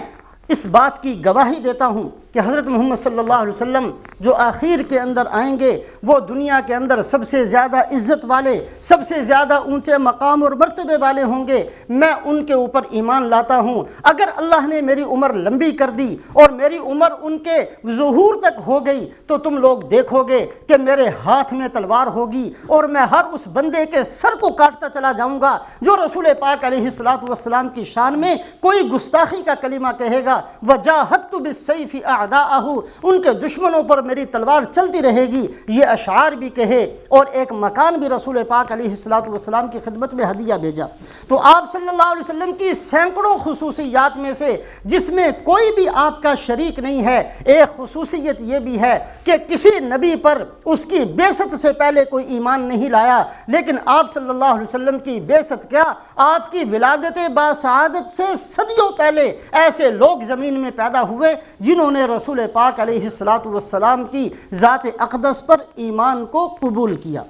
اس بات کی گواہی دیتا ہوں کہ حضرت محمد صلی اللہ علیہ وسلم جو آخر کے اندر آئیں گے وہ دنیا کے اندر سب سے زیادہ عزت والے، سب سے زیادہ اونچے مقام اور مرتبے والے ہوں گے، میں ان کے اوپر ایمان لاتا ہوں۔ اگر اللہ نے میری عمر لمبی کر دی اور میری عمر ان کے ظہور تک ہو گئی تو تم لوگ دیکھو گے کہ میرے ہاتھ میں تلوار ہوگی اور میں ہر اس بندے کے سر کو کاٹتا چلا جاؤں گا جو رسول پاک علیہ السلام کی شان میں کوئی گستاخی کا کلمہ کہے گا۔ وجاہدت بالسیف اعداءہ، ان کے دشمنوں پر میری تلوار چلتی رہے گی۔ یہ اشعار بھی کہے اور ایک مکان بھی رسول پاک علیہ السلام کی خدمت میں ہدیہ بھیجا۔ تو آپ صلی اللہ علیہ وسلم کی سینکڑوں خصوصیات میں سے جس میں کوئی بھی آپ کا شریک نہیں ہے، ایک خصوصیت یہ بھی ہے کہ کسی نبی پر اس کی بعثت سے پہلے کوئی ایمان نہیں لایا، لیکن آپ صلی اللہ علیہ وسلم کی بعثت کیا، آپ کی ولادت باسعادت سے صدیوں پہلے ایسے لوگ زمین میں پیدا ہوئے جنہوں نے رسول پاک علیہ السلام کی ذات اقدس پر ایمان کو قبول کیا۔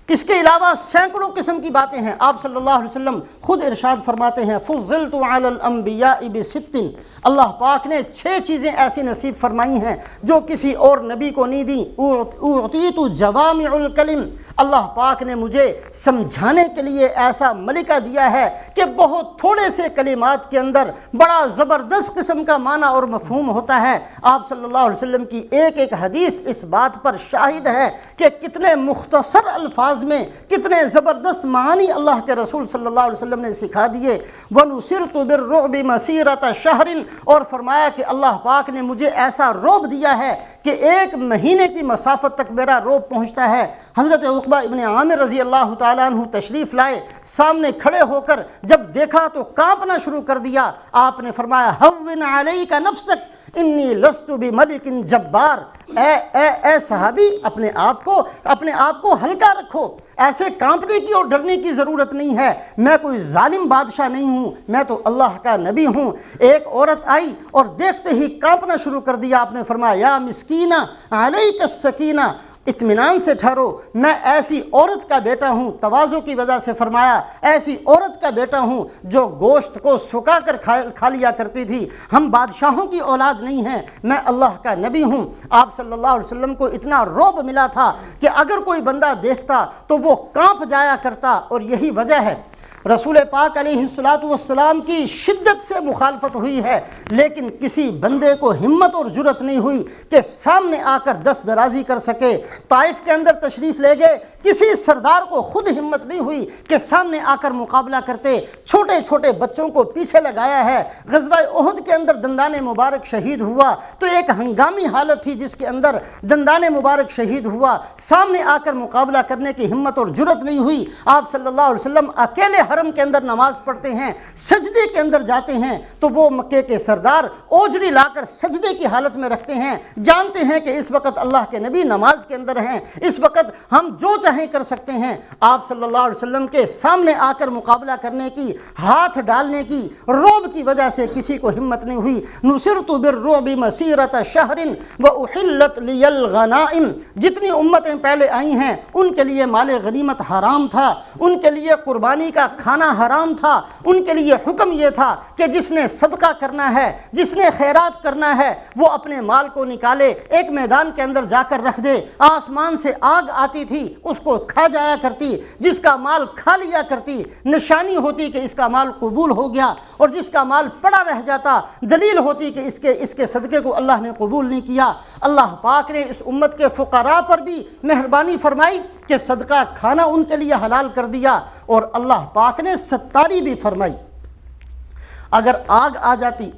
اس کے علاوہ سینکڑوں قسم کی باتیں ہیں۔ آپ صلی اللہ علیہ وسلم خود ارشاد فرماتے ہیں فضلت علی الانبیاء بست، اللہ پاک نے 6 چیزیں ایسی نصیب فرمائی ہیں جو کسی اور نبی کو نہیں دی۔ اعطیت جوامع الکلم، اللہ پاک نے مجھے سمجھانے کے لیے ایسا ملکہ دیا ہے کہ بہت تھوڑے سے کلمات کے اندر بڑا زبردست قسم کا معنی اور مفہوم ہوتا ہے۔ آپ صلی اللہ علیہ وسلم کی ایک ایک حدیث اس بات پر شاہد ہے کہ کتنے مختصر الفاظ میں کتنے زبردست معانی اللہ کے رسول صلی اللہ علیہ وسلم نے سکھا دیے۔ وَنُصِرْتُ بِالرُّعْبِ مَسِيرَةَ شَهْرٍ، اور فرمایا کہ اللہ پاک نے مجھے ایسا روب دیا ہے کہ 1 مہینے کی مسافت تک میرا روب پہنچتا ہے۔ حضرت عقبہ ابن عامر رضی اللہ تعالیٰ عنہ تشریف لائے، سامنے کھڑے ہو کر جب دیکھا تو کانپنا شروع کر دیا۔ آپ نے فرمایا ہون علیک نفسک انی لست بملک جبار، اے صحابی اپنے آپ کو ہلکا رکھو، ایسے کانپنے کی اور ڈرنے کی ضرورت نہیں ہے، میں کوئی ظالم بادشاہ نہیں ہوں، میں تو اللہ کا نبی ہوں۔ ایک عورت آئی اور دیکھتے ہی کانپنا شروع کر دیا۔ آپ نے فرمایا یا مسکینہ علیک السکینہ، اطمینان سے ٹھہرو، میں ایسی عورت کا بیٹا ہوں۔ تواضع کی وجہ سے فرمایا ایسی عورت کا بیٹا ہوں جو گوشت کو سکا کر کھا لیا کرتی تھی، ہم بادشاہوں کی اولاد نہیں ہیں، میں اللہ کا نبی ہوں۔ آپ صلی اللہ علیہ وسلم کو اتنا رعب ملا تھا کہ اگر کوئی بندہ دیکھتا تو وہ کانپ جایا کرتا، اور یہی وجہ ہے رسول پاک علیہ السلام کی شدت سے مخالفت ہوئی ہے، لیکن کسی بندے کو ہمت اور جرت نہیں ہوئی کہ سامنے آ کر دست درازی کر سکے۔ طائف کے اندر تشریف لے گئے، کسی سردار کو خود ہمت نہیں ہوئی کہ سامنے آ کر مقابلہ کرتے، چھوٹے چھوٹے بچوں کو پیچھے لگایا ہے۔ غزوہ احد کے اندر دندان مبارک شہید ہوا تو ایک ہنگامی حالت تھی جس کے اندر دندان مبارک شہید ہوا، سامنے آ کر مقابلہ کرنے کی ہمت اور جرت نہیں ہوئی۔ آپ صلی اللہ علیہ وسلم اکیلے حرم کے اندر نماز پڑھتے ہیں، سجدے کے اندر جاتے ہیں تو وہ مکے کے سردار اوجڑی لا کر سجدے کی حالت میں رکھتے ہیں، جانتے ہیں کہ اس وقت اللہ کے نبی نماز کے اندر ہیں، اس وقت ہم جو چاہیں کر سکتے ہیں۔ آپ صلی اللہ علیہ وسلم کے سامنے آ کر مقابلہ کرنے کی، ہاتھ ڈالنے کی، رعب کی وجہ سے کسی کو ہمت نہیں ہوئی۔ نصرت بالرعب مسیرۃ شہر واحلت لی الغنائم، جتنی امتیں پہلے آئی ہیں ان کے لیے مال غنیمت حرام تھا، ان کے لیے قربانی کا کھانا حرام تھا، ان کے لیے حکم یہ تھا کہ جس نے صدقہ کرنا ہے، جس نے خیرات کرنا ہے، وہ اپنے مال کو نکالے، ایک میدان کے اندر جا کر رکھ دے، آسمان سے آگ آتی تھی اس کو کھا جایا کرتی، جس کا مال کھا لیا کرتی، نشانی ہوتی کہ اس کا مال قبول ہو گیا، اور جس کا مال پڑا رہ جاتا دلیل ہوتی کہ اس کے صدقے کو اللہ نے قبول نہیں کیا۔ اللہ پاک نے اس امت کے فقراء پر بھی مہربانی فرمائی کہ صدقہ کھانا ان کے لیے حلال کر دیا، اور اللہ پاک نے ستاری بھی فرمائی۔ اگر آگ آ جاتی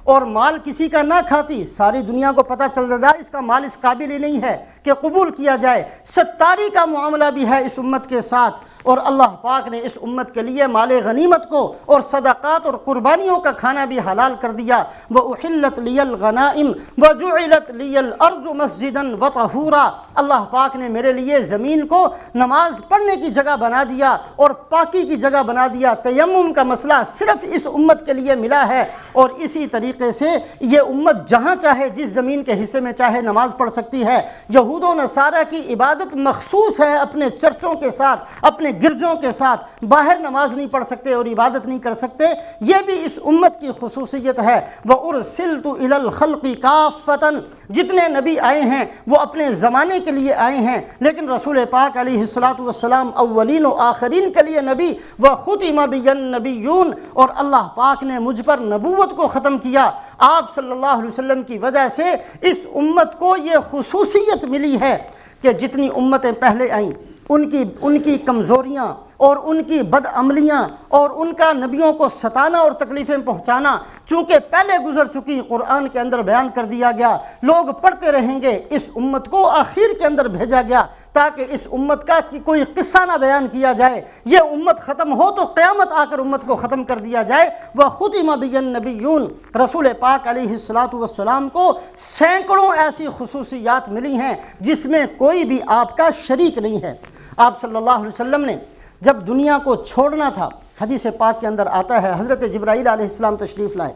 اور مال کسی کا نہ کھاتی، ساری دنیا کو پتہ چل جاتا اس کا مال اس قابل ہی نہیں ہے کہ قبول کیا جائے۔ ستاری کا معاملہ بھی ہے اس امت کے ساتھ، اور اللہ پاک نے اس امت کے لیے مال غنیمت کو اور صدقات اور قربانیوں کا کھانا بھی حلال کر دیا۔ وَأُحِلَّتْ لِيَ الْغَنَائِمُ وَجُعِلَتْ لِيَ الْأَرْضُ مَسْجِدًا وَطَهُورًا، اللہ پاک نے میرے لیے زمین کو نماز پڑھنے کی جگہ بنا دیا اور پاکی کی جگہ بنا دیا۔ تیمم کا مسئلہ صرف اس امت کے لیے ملا ہے، اور اسی طریقے سے یہ امت جہاں چاہے جس زمین کے حصے میں چاہے نماز پڑھ سکتی ہے۔ یہود و نصارہ کی عبادت مخصوص ہے اپنے چرچوں کے ساتھ، اپنے گرجوں کے ساتھ، باہر نماز نہیں پڑھ سکتے اور عبادت نہیں کر سکتے، یہ بھی اس امت کی خصوصیت ہے۔ وَأُرْسِلْتُ إِلَى الْخَلْقِ كَافَّةً، جتنے نبی آئے ہیں وہ اپنے زمانے کے لیے آئے ہیں، لیکن رسول پاک علیہ السلام اولین و آخرین کے لیے نبی۔ وَخُتِمَ بِيَ النَّبِيُّونَ، اور اللہ پاک نے مجھ پر نبوت کو ختم کیا۔ آپ صلی اللہ علیہ وسلم کی وجہ سے اس امت کو یہ خصوصیت ملی ہے کہ جتنی امتیں پہلے آئیں ان کی کمزوریاں اور ان کی بدعملیاں اور ان کا نبیوں کو ستانا اور تکلیفیں پہنچانا چونکہ پہلے گزر چکی، قرآن کے اندر بیان کر دیا گیا، لوگ پڑھتے رہیں گے۔ اس امت کو آخر کے اندر بھیجا گیا تاکہ اس امت کا کوئی قصہ نہ بیان کیا جائے، یہ امت ختم ہو تو قیامت آ کر امت کو ختم کر دیا جائے۔ وَخُتِمَ بِيَ النَّبِيُّونَ، رسول پاک علیہ السلام کو سینکڑوں ایسی خصوصیات ملی ہیں جس میں کوئی بھی آپ کا شریک نہیں ہے۔ آپ صلی اللہ علیہ وسلم نے جب دنیا کو چھوڑنا تھا، حدیث پاک کے اندر آتا ہے، حضرت جبرائیل علیہ السلام تشریف لائے،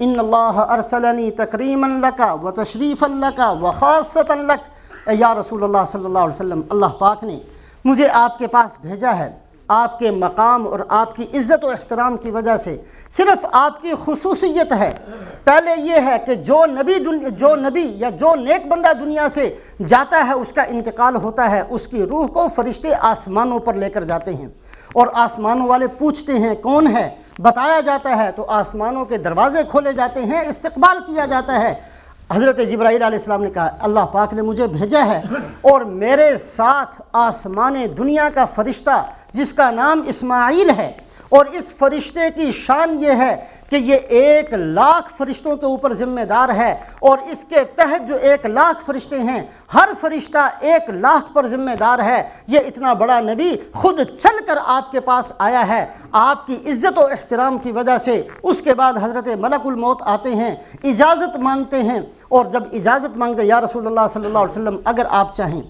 ان اللہ ارسلنی تکریما لک وتشریفا لک وخاصۃ لک، اے یا رسول اللہ صلی اللہ علیہ وسلم، اللہ پاک نے مجھے آپ کے پاس بھیجا ہے آپ کے مقام اور آپ کی عزت و احترام کی وجہ سے، صرف آپ کی خصوصیت ہے۔ پہلے یہ ہے کہ جو نبی یا جو نیک بندہ دنیا سے جاتا ہے اس کا انتقال ہوتا ہے، اس کی روح کو فرشتے آسمانوں پر لے کر جاتے ہیں، اور آسمانوں والے پوچھتے ہیں کون ہے، بتایا جاتا ہے تو آسمانوں کے دروازے کھولے جاتے ہیں، استقبال کیا جاتا ہے۔ حضرت جبرائیل علیہ السلام نے کہا اللہ پاک نے مجھے بھیجا ہے اور میرے ساتھ آسمان دنیا کا فرشتہ جس کا نام اسماعیل ہے، اور اس فرشتے کی شان یہ ہے کہ یہ 1,00,000 فرشتوں کے اوپر ذمہ دار ہے، اور اس کے تحت جو 1,00,000 فرشتے ہیں ہر فرشتہ 1,00,000 پر ذمہ دار ہے۔ یہ اتنا بڑا نبی خود چل کر آپ کے پاس آیا ہے آپ کی عزت و احترام کی وجہ سے۔ اس کے بعد حضرت ملک الموت آتے ہیں، اجازت مانگتے ہیں، اور جب اجازت مانگتے یا رسول اللہ صلی اللہ علیہ وسلم اگر آپ چاہیں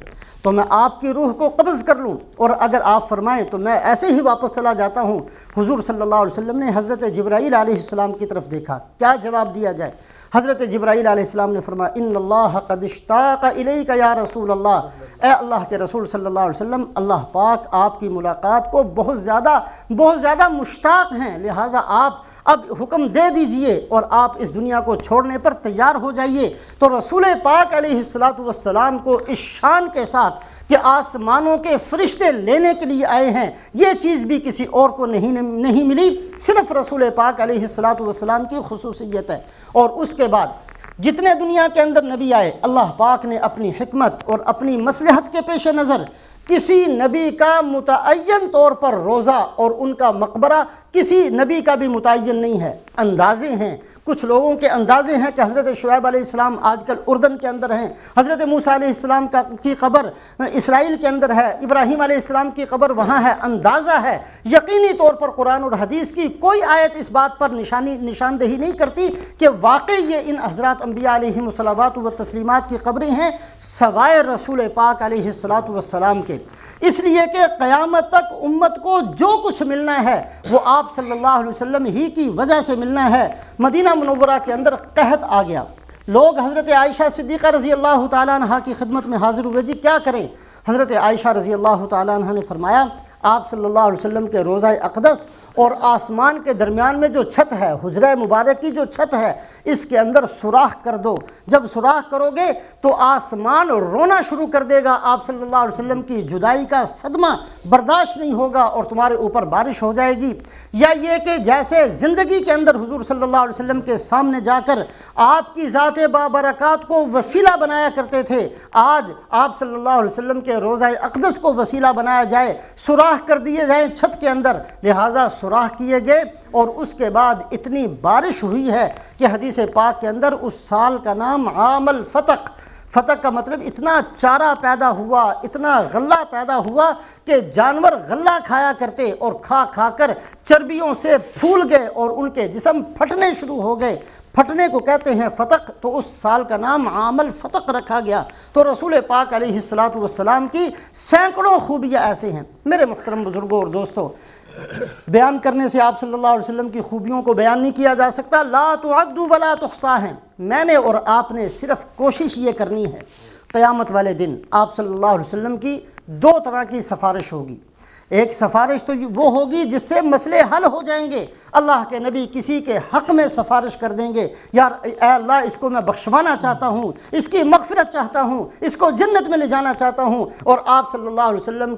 تو میں آپ کی روح کو قبض کر لوں، اور اگر آپ فرمائیں تو میں ایسے ہی واپس چلا جاتا ہوں۔ حضور صلی اللہ علیہ وسلم نے حضرت جبرائیل علیہ السلام کی طرف دیکھا، کیا جواب دیا جائے؟ حضرت جبرائیل علیہ السلام نے فرمایا ان اللہ قد اشتاق الیک یا رسول اللہ، اے اللہ کے رسول صلی اللہ علیہ وسلم، اللہ پاک آپ کی ملاقات کو بہت زیادہ مشتاق ہیں، لہٰذا آپ اب حکم دے دیجئے اور آپ اس دنیا کو چھوڑنے پر تیار ہو جائیے۔ تو رسول پاک علیہ السلام کو اس شان کے ساتھ کہ آسمانوں کے فرشتے لینے کے لیے آئے ہیں، یہ چیز بھی کسی اور کو نہیں ملی، صرف رسول پاک علیہ السلام کی خصوصیت ہے۔ اور اس کے بعد جتنے دنیا کے اندر نبی آئے، اللہ پاک نے اپنی حکمت اور اپنی مصلحت کے پیش نظر کسی نبی کا متعین طور پر روزہ اور ان کا مقبرہ کسی نبی کا بھی متعین نہیں ہے۔ اندازے ہیں، کچھ لوگوں کے اندازے ہیں کہ حضرت شعیب علیہ السلام آج کل اردن کے اندر ہیں، حضرت موسیٰ علیہ السلام کی قبر اسرائیل کے اندر ہے، ابراہیم علیہ السلام کی قبر وہاں ہے، اندازہ ہے۔ یقینی طور پر قرآن اور حدیث کی کوئی آیت اس بات پر نشاندہی نہیں کرتی کہ واقعی یہ ان حضرات انبیاء علیہم الصلوات و تسلیمات کی قبریں ہیں، سوائے رسول پاک علیہ السلام کے۔ اس لیے کہ قیامت تک امت کو جو کچھ ملنا ہے وہ آپ صلی اللہ علیہ وسلم ہی کی وجہ سے ملنا ہے۔ مدینہ منورہ کے اندر قحط آ گیا، لوگ حضرت عائشہ صدیقہ رضی اللہ تعالیٰ عنہ کی خدمت میں حاضر ہوئے، جی کیا کریں؟ حضرت عائشہ رضی اللہ تعالیٰ عنہ نے فرمایا آپ صلی اللہ علیہ وسلم کے روضہ اقدس اور آسمان کے درمیان میں جو چھت ہے، حجرہ مبارک کی جو چھت ہے، اس کے اندر سوراخ کر دو۔ جب سوراخ کرو گے تو آسمان رونا شروع کر دے گا، آپ صلی اللہ علیہ وسلم کی جدائی کا صدمہ برداشت نہیں ہوگا اور تمہارے اوپر بارش ہو جائے گی۔ یا یہ کہ جیسے زندگی کے اندر حضور صلی اللہ علیہ وسلم کے سامنے جا کر آپ کی ذات بابرکات کو وسیلہ بنایا کرتے تھے، آج آپ صلی اللہ علیہ وسلم کے روضہ اقدس کو وسیلہ بنایا جائے، سوراخ کر دیے جائیں چھت کے اندر، لہٰذا سوراخ کیے گئے، اور اس کے بعد اتنی بارش ہوئی ہے کہ حدیث پاک کے اندر اس سال کا نام عام الفتق، فتق کا مطلب اتنا چارہ پیدا ہوا، اتنا غلہ پیدا ہوا کہ جانور غلہ کھایا کرتے اور کھا کر چربیوں سے پھول گئے اور ان کے جسم پھٹنے شروع ہو گئے۔ پھٹنے کو کہتے ہیں فتق، تو اس سال کا نام عام الفتق رکھا گیا۔ تو رسول پاک علیہ السلام کی سینکڑوں خوبیاں ایسے ہیں۔ میرے محترم بزرگوں اور دوستوں، بیان کرنے سے آپ صلی اللہ علیہ وسلم کی خوبیوں کو بیان نہیں کیا جا سکتا، لا تعد ولا تحصیٰ ہیں۔ میں نے اور آپ نے صرف کوشش یہ کرنی ہے، قیامت والے دن آپ صلی اللہ علیہ وسلم کی 2 طرح کی سفارش ہوگی۔ ایک سفارش تو وہ ہوگی جس سے مسئلے حل ہو جائیں گے، اللہ کے نبی کسی کے حق میں سفارش کر دیں گے، یار اے اللہ اس کو میں بخشوانا چاہتا ہوں، اس کی مغفرت چاہتا ہوں، اس کو جنت میں لے جانا چاہتا ہوں، اور آپ صلی اللہ علیہ وسلم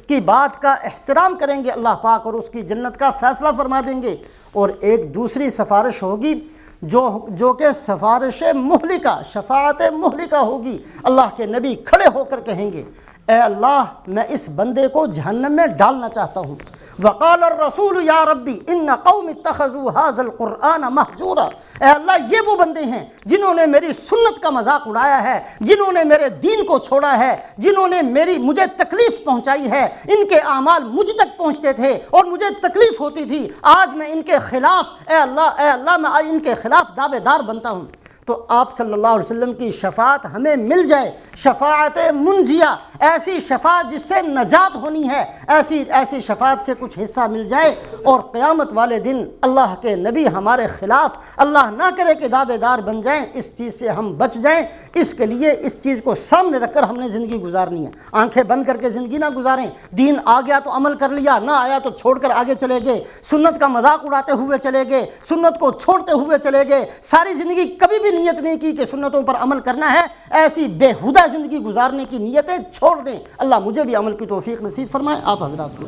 کی بات کا احترام کریں گے اللہ پاک اور اس کی جنت کا فیصلہ فرما دیں گے۔ اور ایک دوسری سفارش ہوگی جو کہ سفارش مہلکہ، شفاعت مہلکہ ہوگی۔ اللہ کے نبی کھڑے ہو کر کہیں گے اے اللہ میں اس بندے کو جہنم میں ڈالنا چاہتا ہوں۔ وقال الرسول یا ربی ان قوم اتخذوا هذا القرآن مہجورا، اے اللہ یہ وہ بندے ہیں جنہوں نے میری سنت کا مذاق اڑایا ہے، جنہوں نے میرے دین کو چھوڑا ہے، جنہوں نے مجھے تکلیف پہنچائی ہے، ان کے اعمال مجھ تک پہنچتے تھے اور مجھے تکلیف ہوتی تھی، آج میں ان کے خلاف اے اللہ میں ان کے خلاف دعوے دار بنتا ہوں۔ تو آپ صلی اللہ علیہ وسلم کی شفاعت ہمیں مل جائے، شفاعت منجیہ، ایسی شفاعت جس سے نجات ہونی ہے، ایسی شفاعت سے کچھ حصہ مل جائے، اور قیامت والے دن اللہ کے نبی ہمارے خلاف اللہ نہ کرے کہ دعوے دار بن جائیں، اس چیز سے ہم بچ جائیں۔ اس کے لیے اس چیز کو سامنے رکھ کر ہم نے زندگی گزارنی ہے، آنکھیں بند کر کے زندگی نہ گزاریں۔ دین آ گیا تو عمل کر لیا، نہ آیا تو چھوڑ کر آگے چلے گئے، سنت کا مذاق اڑاتے ہوئے چلے گئے، سنت کو چھوڑتے ہوئے چلے گئے، ساری زندگی کبھی بھی نیت نہیں کی کہ سنتوں پر عمل کرنا ہے، ایسی بےہودہ زندگی گزارنے کی نیتیں چھوڑ دیں۔ اللہ مجھے بھی عمل کی توفیق نصیب فرمائے، آپ حضرات کو۔